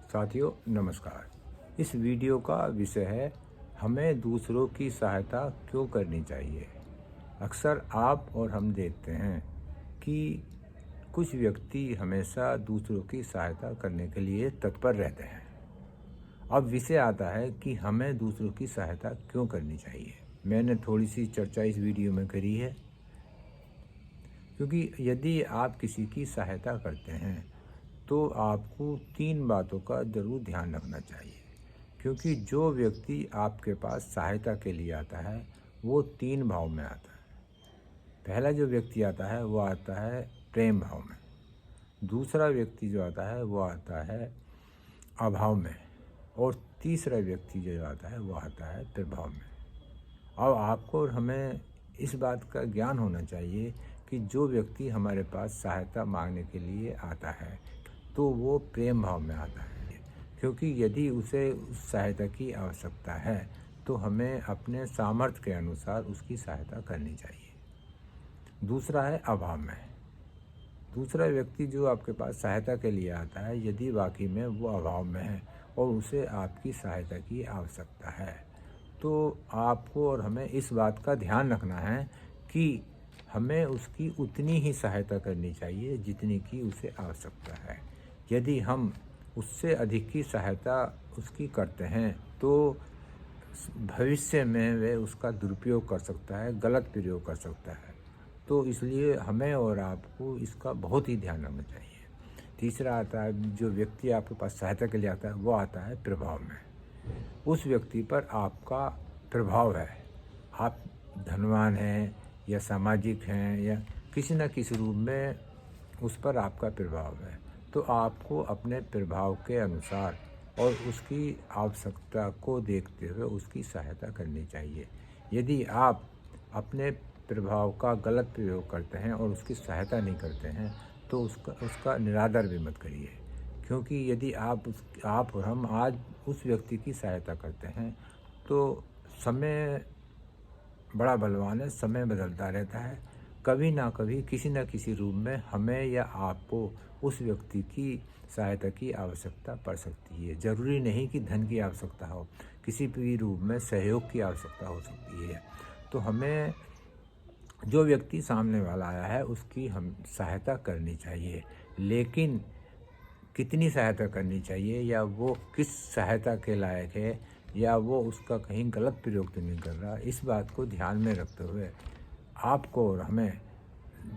साथियों नमस्कार। इस वीडियो का विषय है हमें दूसरों की सहायता क्यों करनी चाहिए। अक्सर आप और हम देखते हैं कि कुछ व्यक्ति हमेशा दूसरों की सहायता करने के लिए तत्पर रहते हैं। अब विषय आता है कि हमें दूसरों की सहायता क्यों करनी चाहिए। मैंने थोड़ी सी चर्चा इस वीडियो में करी है, क्योंकि यदि आप किसी की सहायता करते हैं तो आपको 3 बातों का ज़रूर ध्यान रखना चाहिए। क्योंकि जो व्यक्ति आपके पास सहायता के लिए आता है वो 3 भाव में आता है। पहला जो व्यक्ति आता है वो आता है प्रेम भाव में, दूसरा व्यक्ति जो आता है वो आता है अभाव में, और तीसरा व्यक्ति जो आता है वो आता है प्रभाव में। अब आपको और हमें इस बात का ज्ञान होना चाहिए कि जो व्यक्ति हमारे पास सहायता मांगने के लिए आता है तो वो प्रेम भाव में आता है, क्योंकि यदि उसे उस सहायता की आवश्यकता है तो हमें अपने सामर्थ्य के अनुसार उसकी सहायता करनी चाहिए। दूसरा है अभाव में। दूसरा व्यक्ति जो आपके पास सहायता के लिए आता है, यदि वाकई में वो अभाव में है और उसे आपकी सहायता की आवश्यकता है, तो आपको और हमें इस बात का ध्यान रखना है कि हमें उसकी उतनी ही सहायता करनी चाहिए जितनी की उसे आवश्यकता है। यदि हम उससे अधिक की सहायता उसकी करते हैं तो भविष्य में वह उसका दुरुपयोग कर सकता है, गलत प्रयोग कर सकता है। तो इसलिए हमें और आपको इसका बहुत ही ध्यान रखना चाहिए। तीसरा आता है, जो व्यक्ति आपके पास सहायता के लिए आता है वो आता है प्रभाव में। उस व्यक्ति पर आपका प्रभाव है, आप धनवान हैं या सामाजिक हैं या किसी न किसी रूप में उस पर आपका प्रभाव है, तो आपको अपने प्रभाव के अनुसार और उसकी आवश्यकता को देखते हुए उसकी सहायता करनी चाहिए। यदि आप अपने प्रभाव का गलत प्रयोग करते हैं और उसकी सहायता नहीं करते हैं तो उसका निरादर भी मत करिए। क्योंकि यदि आप और हम आज उस व्यक्ति की सहायता करते हैं तो समय बड़ा बलवान है, समय बदलता रहता है। कभी ना कभी किसी न किसी रूप में हमें या आपको उस व्यक्ति की सहायता की आवश्यकता पड़ सकती है। ज़रूरी नहीं कि धन की आवश्यकता हो, किसी भी रूप में सहयोग की आवश्यकता हो सकती है। तो हमें जो व्यक्ति सामने वाला आया है उसकी हम सहायता करनी चाहिए, लेकिन कितनी सहायता करनी चाहिए या वो किस सहायता के लायक है या वो उसका कहीं गलत प्रयोग तो नहीं कर रहा, इस बात को ध्यान में रखते हुए आपको और हमें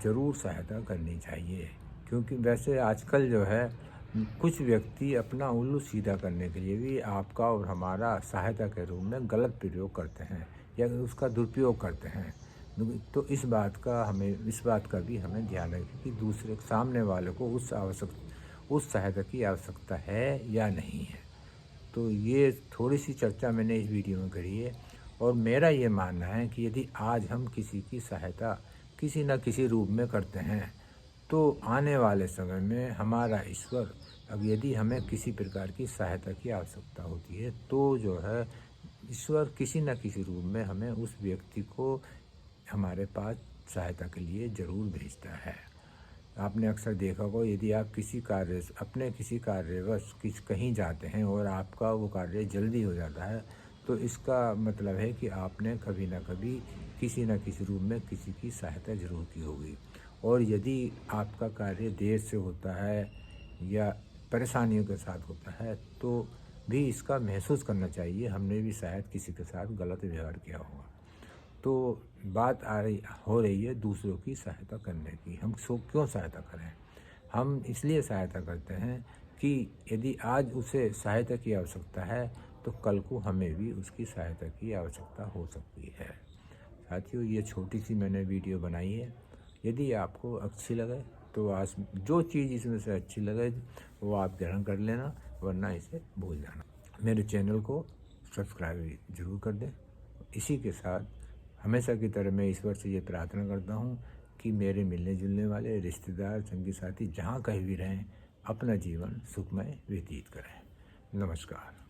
ज़रूर सहायता करनी चाहिए। क्योंकि वैसे आजकल जो है कुछ व्यक्ति अपना उल्लू सीधा करने के लिए भी आपका और हमारा सहायता के रूप में गलत प्रयोग करते हैं या उसका दुरुपयोग करते हैं। तो इस बात का भी हमें ध्यान रखें कि दूसरे सामने वाले को उस सहायता की आवश्यकता है या नहीं है। तो ये थोड़ी सी चर्चा मैंने इस वीडियो में करी है, और मेरा ये मानना है कि यदि आज हम किसी की सहायता किसी न किसी रूप में करते हैं तो आने वाले समय में हमारा ईश्वर, अब यदि हमें किसी प्रकार की सहायता की आवश्यकता होती है तो जो है ईश्वर किसी न किसी रूप में हमें उस व्यक्ति को हमारे पास सहायता के लिए ज़रूर भेजता है। आपने अक्सर देखा होगा, यदि आप किसी कार्यवश कहीं जाते हैं और आपका वो कार्य जल्दी हो जाता है तो इसका मतलब है कि आपने कभी ना कभी किसी न किसी रूप में किसी की सहायता ज़रूर की होगी। और यदि आपका कार्य देर से होता है या परेशानियों के साथ होता है तो भी इसका महसूस करना चाहिए हमने भी शायद किसी के साथ गलत व्यवहार किया होगा। तो बात हो रही है दूसरों की सहायता करने की। हम क्यों सहायता करें? हम इसलिए सहायता करते हैं कि यदि आज उसे सहायता की आवश्यकता है तो कल को हमें भी उसकी सहायता की आवश्यकता हो सकती है। साथियों, ये छोटी सी मैंने वीडियो बनाई है। यदि आपको अच्छी लगे तो आज जो चीज़ इसमें से अच्छी लगे वो आप ग्रहण कर लेना, वरना इसे भूल जाना। मेरे चैनल को सब्सक्राइब जरूर कर दें। इसी के साथ हमेशा की तरह मैं ईश्वर से ये प्रार्थना करता हूँ कि मेरे मिलने जुलने वाले रिश्तेदार, संगी साथी जहाँ कहीं भी रहें अपना जीवन सुखमय व्यतीत करें। नमस्कार।